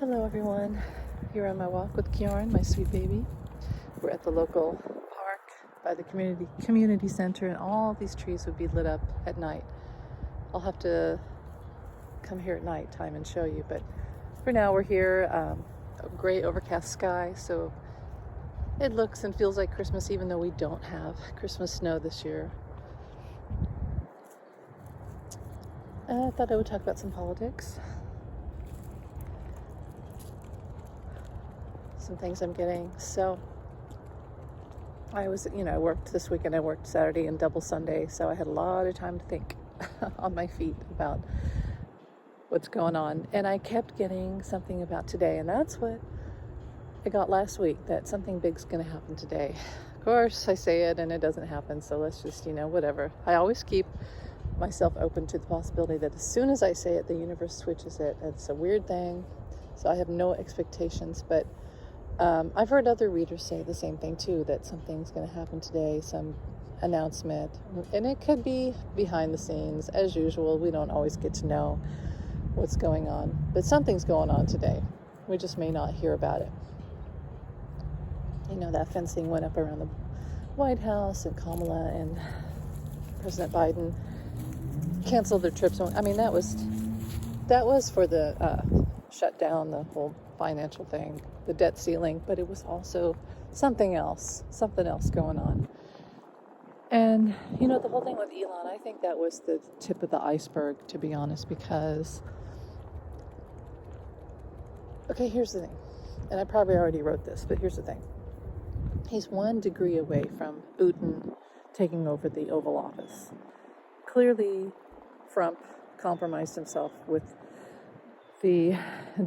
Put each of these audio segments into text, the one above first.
Hello everyone, here on my walk with Kjorn, my sweet baby. We're at the local park by the community center, and all these trees would be lit up at night. I'll have to come here at night time and show you, but for now we're here. A gray overcast sky, so it looks and feels like Christmas even though we don't have Christmas snow this year. I thought I would talk about some politics. Some things I'm getting. So I worked this weekend. I worked Saturday and double Sunday, so I had a lot of time to think on my feet about what's going on. And I kept getting something about today, and that's what I got last week, that something big's going to happen today. Of course, I say it and it doesn't happen, so let's just, whatever. I always keep myself open to the possibility that as soon as I say it, the universe switches it. It's a weird thing, so I have no expectations, but I've heard other readers say the same thing too, that something's going to happen today, some announcement, and it could be behind the scenes. As usual, we don't always get to know what's going on, but something's going on today. We just may not hear about it. That fencing went up around the White House, and Kamala and President Biden canceled their trips. I mean, that was for the shut down the whole financial thing, the debt ceiling, but it was also something else going on. And the whole thing with Elon, I think that was the tip of the iceberg, to be honest, because here's the thing, and I probably already wrote this, but here's the thing. He's 1 degree away from Putin taking over the Oval Office. Clearly, Trump compromised himself with the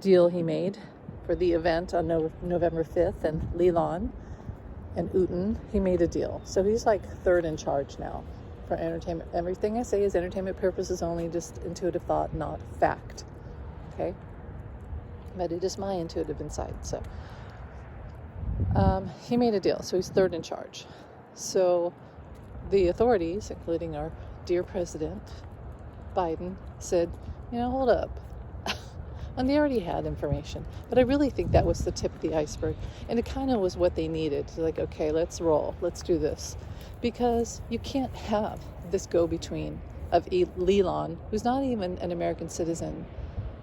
deal he made for the event on November 5th, and Leland and Putin, he made a deal. So he's like third in charge now for entertainment. Everything I say is entertainment purposes only, just intuitive thought, not fact. Okay? But it is my intuitive insight. So he made a deal, so he's third in charge. So the authorities, including our dear President Biden, said, hold up. And they already had information. But I really think that was the tip of the iceberg. And it kind of was what they needed. Like, okay, let's roll. Let's do this. Because you can't have this go-between of Leland, who's not even an American citizen.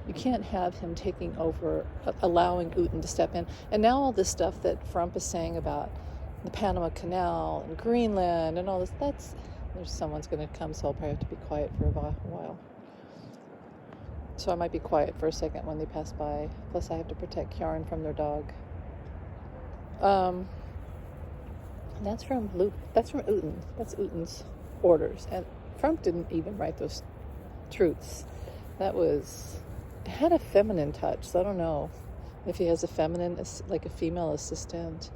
You can't have him taking over, allowing Putin to step in. And now all this stuff that Trump is saying about the Panama Canal and Greenland and all this, someone's going to come, so I'll probably have to be quiet for a while. So I might be quiet for a second when they pass by. Plus I have to protect Kjorn from their dog. That's from Putin. That's Putin's orders. And Trump didn't even write those truths. It had a feminine touch. So I don't know if he has a female assistant.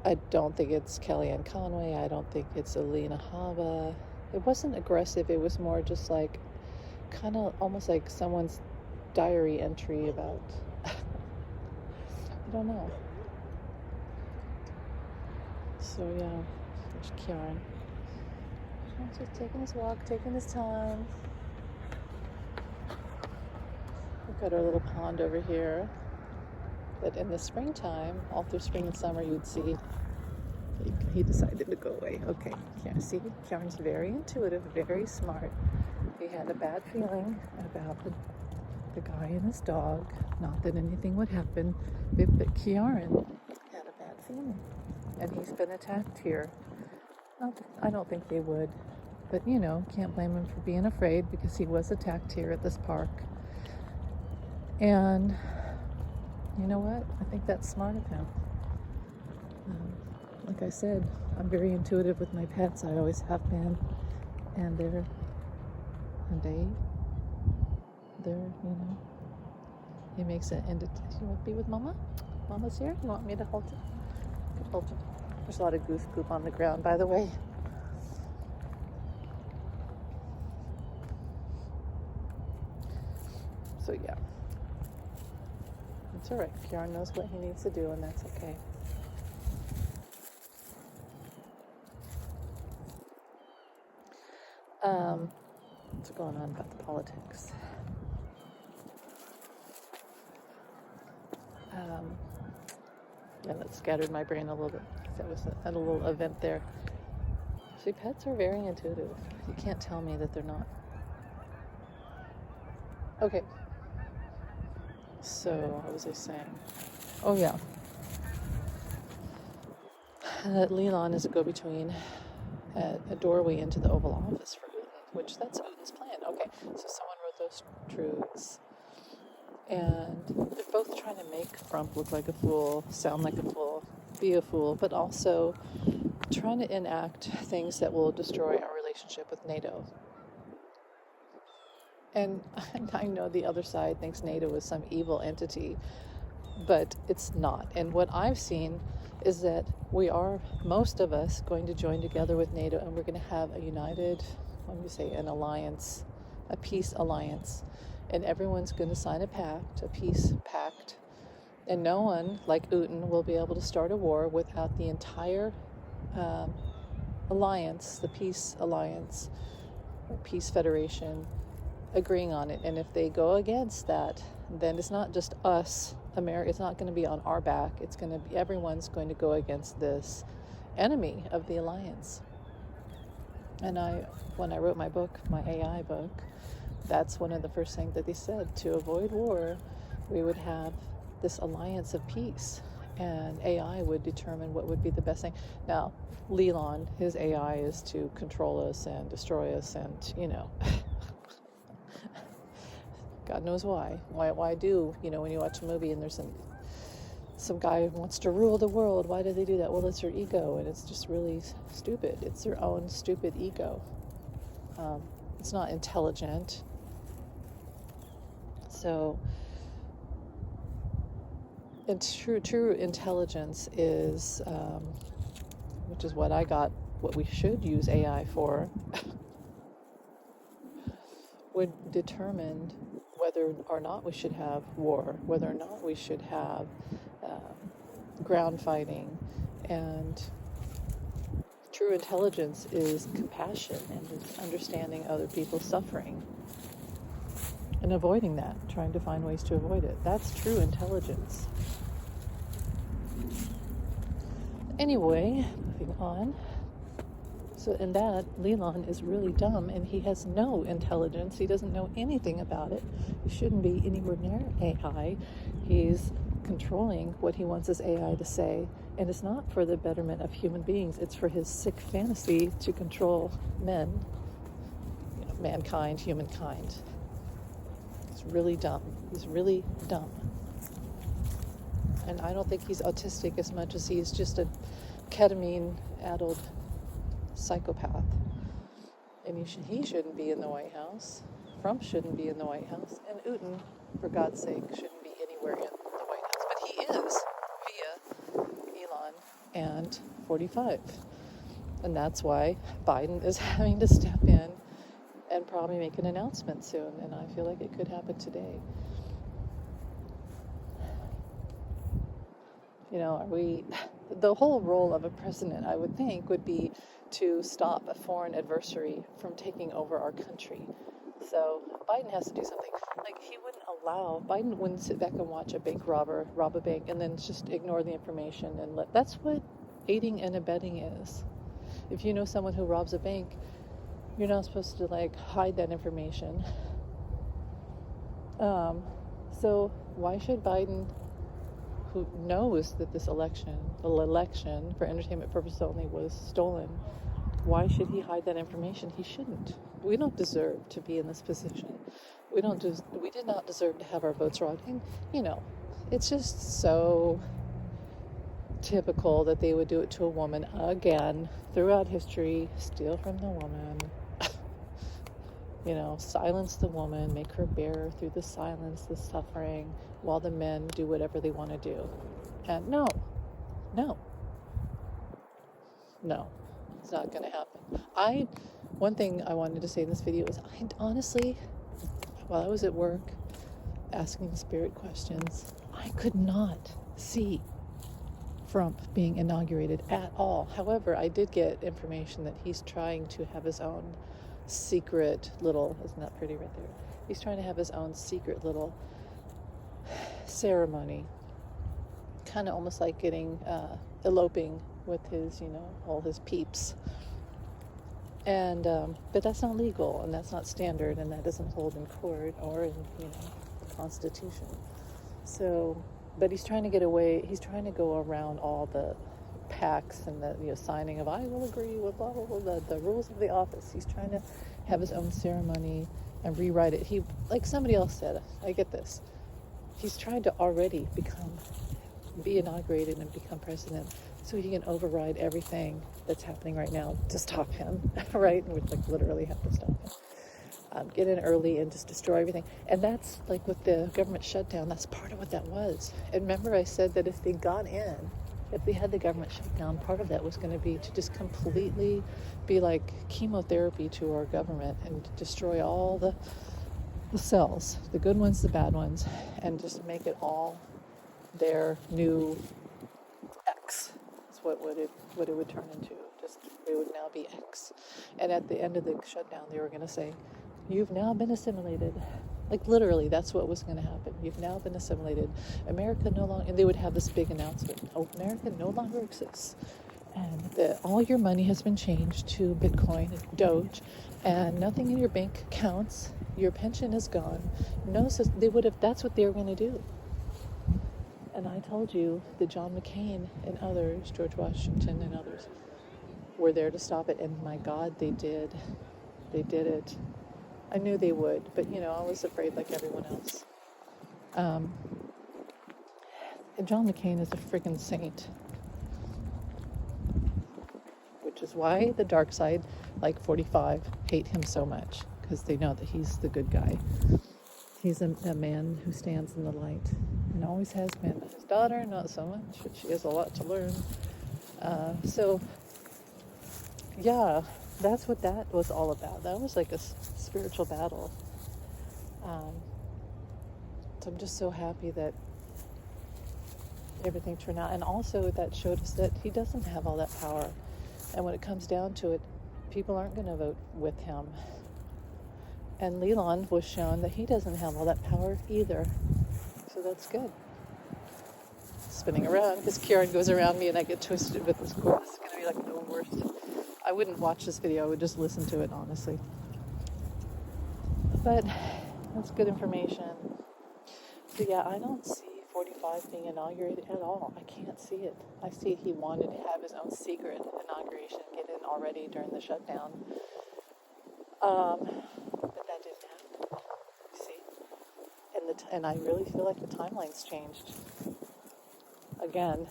I don't think it's Kellyanne Conway. I don't think it's Alina Habba. It wasn't aggressive. It was more just like, kind of almost like someone's diary entry about I don't know. So yeah, there's Kjorn. He's just taking his walk, taking his time. We've got our little pond over here that in the springtime, all through spring and summer, you'd see. He decided to go away. Okay, see, Kjorn's very intuitive, very smart. He had a bad feeling about the guy and his dog. Not that anything would happen, but Kjorn had a bad feeling. And he's been attacked here. I don't think they would. But, can't blame him for being afraid, because he was attacked here at this park. And you know what? I think that's smart of him. Like I said, I'm very intuitive with my pets. I always have been. And they're, he makes it into, you want to be with Mama? Mama's here? You want me to hold you? I could hold you. There's a lot of goose poop on the ground, by the way. So yeah. It's alright. Kjorn knows what he needs to do, and that's okay. What's going on about the politics? Yeah, that scattered my brain a little bit. That was at a little event there. See, pets are very intuitive. You can't tell me that they're not. Okay. So, what was I saying? Oh, yeah. That Leland is a go-between at a doorway into the Oval Office for Putin, which that's Putin's plan. Okay, so someone wrote those truths. And they're both trying to make Trump look like a fool, sound like a fool, be a fool, but also trying to enact things that will destroy our relationship with NATO. And I know the other side thinks NATO is some evil entity, but it's not. And what I've seen is that we are, most of us, going to join together with NATO, and we're going to have a united, an alliance, a peace alliance. And everyone's going to sign a pact, a peace pact. And no one, like Putin, will be able to start a war without the entire alliance, the peace alliance, or peace federation, agreeing on it. And if they go against that, then it's not just us, America. It's not going to be on our back. It's going to be, everyone's going to go against this enemy of the alliance. And when I wrote my book, my AI book, that's one of the first things that they said. To avoid war, we would have this alliance of peace, and AI would determine what would be the best thing. Now, Leland, his AI is to control us and destroy us, and God knows why. Why do, when you watch a movie and there's some guy who wants to rule the world, why do they do that? Well, it's their ego, and it's just really stupid. It's their own stupid ego. It's not intelligent. So, and true intelligence is, which is what we should use AI for, would determine whether or not we should have war, whether or not we should have ground fighting. And true intelligence is compassion and understanding other people's suffering and avoiding that, trying to find ways to avoid it. That's true intelligence. Anyway, moving on. So in that, Leland is really dumb, and he has no intelligence. He doesn't know anything about it. He shouldn't be anywhere near AI. He's controlling what he wants his AI to say, and it's not for the betterment of human beings. It's for his sick fantasy to control men, mankind, humankind. It's really dumb. He's really dumb. And I don't think he's autistic as much as he's just a ketamine-addled psychopath. And he shouldn't be in the White House. Trump shouldn't be in the White House. And Putin, for God's sake, shouldn't be anywhere in the White House. But he is via Elon and 45. And that's why Biden is having to step in and probably make an announcement soon. And I feel like it could happen today. The whole role of a president, I would think, would be to stop a foreign adversary from taking over our country. So Biden has to do something. Biden wouldn't sit back and watch a bank robber rob a bank and then just ignore the information that's what aiding and abetting is. If you know someone who robs a bank, you're not supposed to hide that information. So why should Biden, who knows that this election for entertainment purposes only, was stolen, why should he hide that information? He shouldn't. We don't deserve to be in this position. We did not deserve to have our votes robbed. And, it's just so typical that they would do it to a woman again throughout history, steal from the woman, silence the woman, make her bear through the silence, the suffering, while the men do whatever they want to do. And no, it's not going to happen. One thing I wanted to say in this video is, I honestly, while I was at work asking spirit questions, I could not see Trump being inaugurated at all. However, I did get information that he's trying to have his own secret little, isn't that pretty right there? He's trying to have his own secret little ceremony kind of almost like getting eloping with his, all his peeps. And but that's not legal, and that's not standard, and that doesn't hold in court or in the Constitution. So, but he's trying to get away. He's trying to go around all the pacts and the signing of I will agree with blah blah blah the rules of the office. He's trying to have his own ceremony and rewrite it. He, like somebody else said, I get this. He's trying to already be inaugurated and become president, so he can override everything that's happening right now to stop him, right? And we literally have to stop him. Get in early and just destroy everything. And that's like with the government shutdown, that's part of what that was. And remember I said that if they got in, if we had the government shutdown, part of that was going to be to just completely be like chemotherapy to our government and destroy all the cells, the good ones, the bad ones, and just make it all their new X. That's what it would turn into. Just it would now be X. And at the end of the shutdown, they were going to say, "You've now been assimilated." Like literally, that's what was going to happen. You've now been assimilated. America no longer, and they would have this big announcement. Oh, America no longer exists. And all your money has been changed to Bitcoin and Doge, and nothing in your bank counts. Your pension is gone. No, so they would have. That's what they were going to do. And I told you that John McCain and others, George Washington and others, were there to stop it. And my God, they did. They did it. I knew they would, but I was afraid like everyone else. And John McCain is a freaking saint, which is why the dark side, like 45, hate him so much, because they know that he's the good guy. He's a man who stands in the light and always has been. His daughter, not so much, but she has a lot to learn. So, yeah, that's what that was all about. That was like a spiritual battle. So I'm just so happy that everything turned out. And also that showed us that he doesn't have all that power. And when it comes down to it, people aren't going to vote with him. And Leland was shown that he doesn't have all that power either. So that's good. Spinning around, because Kieran goes around me and I get twisted with this cord. It's going to be like the worst. I wouldn't watch this video. I would just listen to it, honestly. But that's good information. So yeah, I don't see 45 being inaugurated at all. I can't see it. I see he wanted to have his own secret inauguration, get in already during the shutdown. But that didn't happen. You see? And I really feel like the timeline's changed. Again.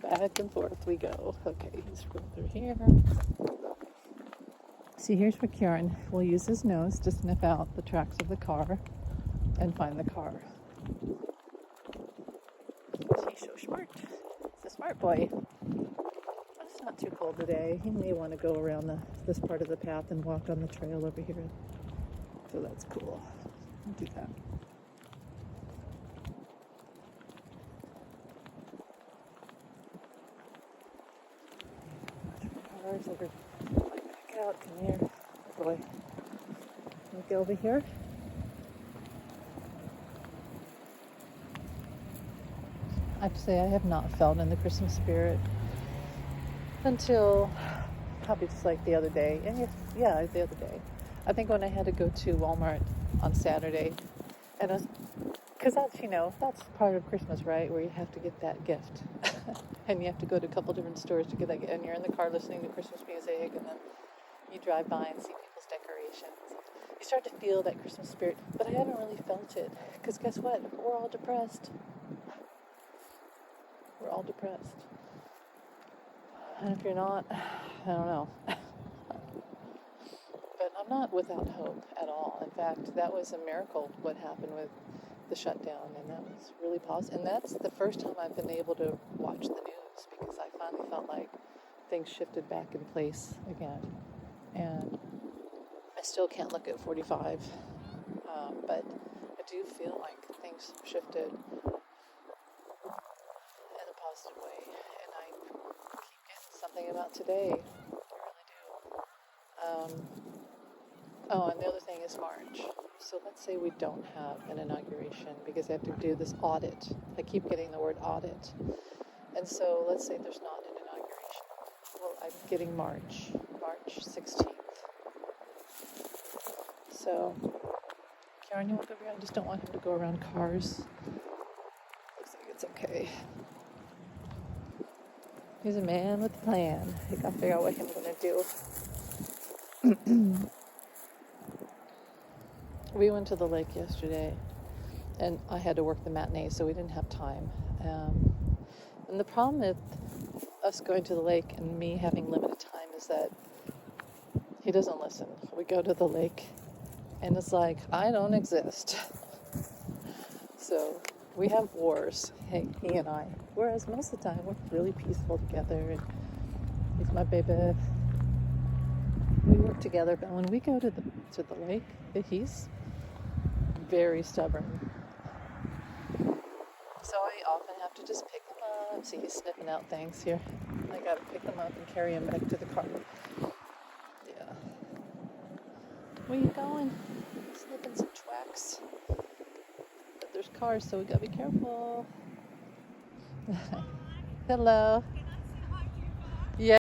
Back and forth we go. Okay, he's going through here. See, here's where Kieran will use his nose to sniff out the tracks of the car and find the car. He's so smart. He's a smart boy. It's not too cold today. He may want to go around this part of the path and walk on the trail over here. So that's cool. I'll do that. Cars over. Back out. Come here. Oh boy. Look over here. I have to say I have not felt in the Christmas spirit until probably just like the other day. And yeah, the other day. I think when I had to go to Walmart on Saturday, and because that's that's part of Christmas, right? Where you have to get that gift, and you have to go to a couple different stores to get that gift. And you're in the car listening to Christmas music, and then you drive by and see people's decorations. You start to feel that Christmas spirit, but I haven't really felt it because guess what? We're all depressed. We're all depressed. And if you're not, I don't know. But I'm not without hope at all. In fact, that was a miracle what happened with the shutdown, and that was really positive. And that's the first time I've been able to watch the news because I finally felt like things shifted back in place again. And I still can't look at 45, but I do feel like things shifted in a positive way. And I keep getting something about today. I really do. Oh, and the other thing is March. So let's say we don't have an inauguration because they have to do this audit. I keep getting the word audit. And so let's say there's not an inauguration. Well, I'm getting March 16th. So, Karen, you want to go around? I just don't want him to go around cars. Looks like it's okay. He's a man with a plan. I gotta figure out what I'm gonna do. We went to the lake yesterday, and I had to work the matinee, so we didn't have time. And the problem with us going to the lake and me having limited time is that he doesn't listen. We go to the lake, and it's like, I don't exist. So we have wars, he and I. Whereas most of the time, we're really peaceful together, and he's my baby. We work together, but when we go to the lake, he's very stubborn. So I often have to just pick him up. See, he's sniffing out things here. I gotta pick him up and carry him back to the car. Yeah. Where you going? Sniffing some tracks. But there's cars, so we gotta be careful. Hello.